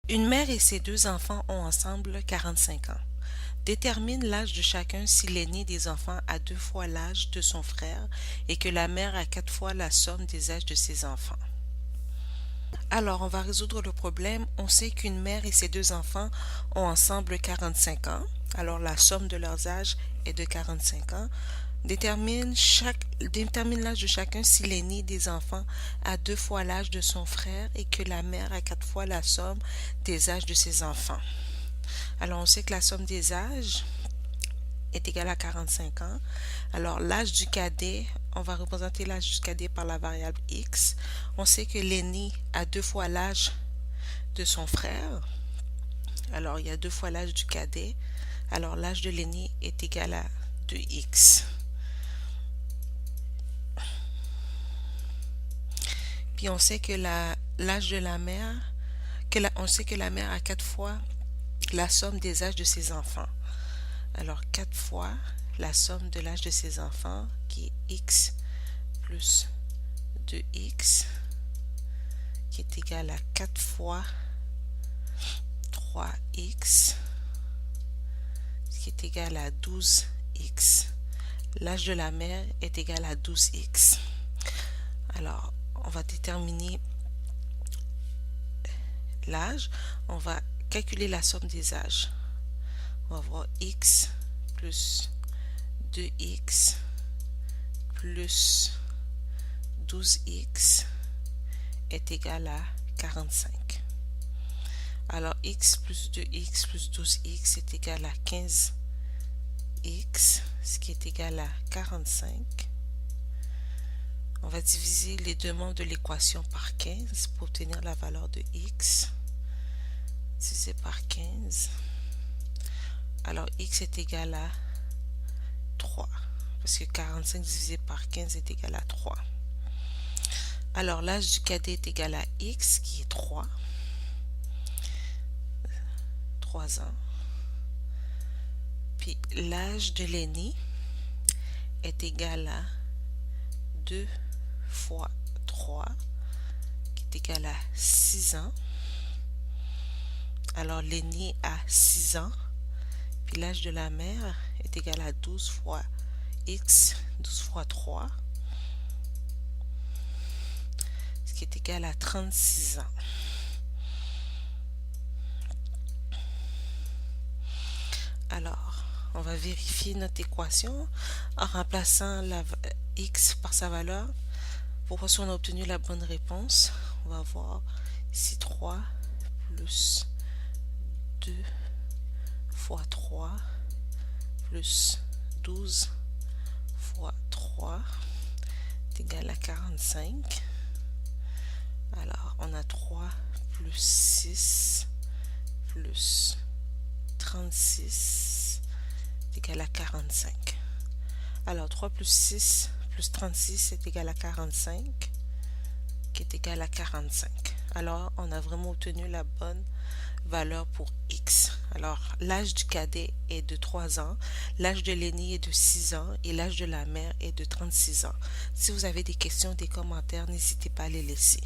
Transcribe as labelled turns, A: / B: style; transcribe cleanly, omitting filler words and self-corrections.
A: Une mère et ses deux enfants ont ensemble 45 ans. Détermine l'âge de chacun si l'aîné des enfants a 2 fois l'âge de son frère et que la mère a 4 fois la somme des âges de ses enfants. Alors, on va résoudre le problème. On sait qu'une mère et ses deux enfants ont ensemble 45 ans. Alors, la somme de leurs âges est de 45 ans. Détermine l'âge de chacun si l'aîné des enfants a 2 fois l'âge de son frère et que la mère a 4 fois la somme des âges de ses enfants. Alors, on sait que la somme des âges est égale à 45 ans. Alors, l'âge du cadet, on va représenter l'âge du cadet par la variable x. On sait que l'aîné a 2 fois l'âge de son frère. Alors, il y a 2 fois l'âge du cadet. Alors, l'âge de l'aîné est égal à 2x. Puis, on sait que l'âge de la mère, on sait que la mère a 4 fois la somme des âges de ses enfants. Alors, 4 fois la somme de l'âge de ses enfants, qui est x plus 2x, qui est égal à 4 fois 3x, qui est égal à 12x. L'âge de la mère est égal à 12x. Alors, on va déterminer l'âge. On va calculer la somme des âges. On va voir x plus 2x plus 12x est égal à 45. Alors, x plus 2x plus 12x est égal à 15x, ce qui est égal à 45. On va diviser les deux membres de l'équation par 15 pour obtenir la valeur de x. Divisé par 15. Alors, x est égal à 3. Parce que 45 divisé par 15 est égal à 3. Alors, l'âge du cadet est égal à x, qui est 3. 3 ans. Puis, l'âge de l'aîné est égal à 2 fois 3, qui est égal à 6 ans. Alors, l'aîné a 6 ans. Puis, l'âge de la mère est égal à 12 fois x, 12 fois 3, ce qui est égal à 36 ans. Alors, on va vérifier notre équation en remplaçant la x par sa valeur pour voir si on a obtenu la bonne réponse. On va voir ici 3 plus 2 fois 3 plus 12 fois 3 est égal à 45. Alors, on a 3 plus 6 plus 36 est égal à 45. Alors, 3 plus 6 plus 36 est égal à 45, qui est égal à 45. Alors, on a vraiment obtenu la bonne valeur pour x. Alors, l'âge du cadet est de 3 ans, l'âge de l'aîné est de 6 ans et l'âge de la mère est de 36 ans. Si vous avez des questions, des commentaires, n'hésitez pas à les laisser.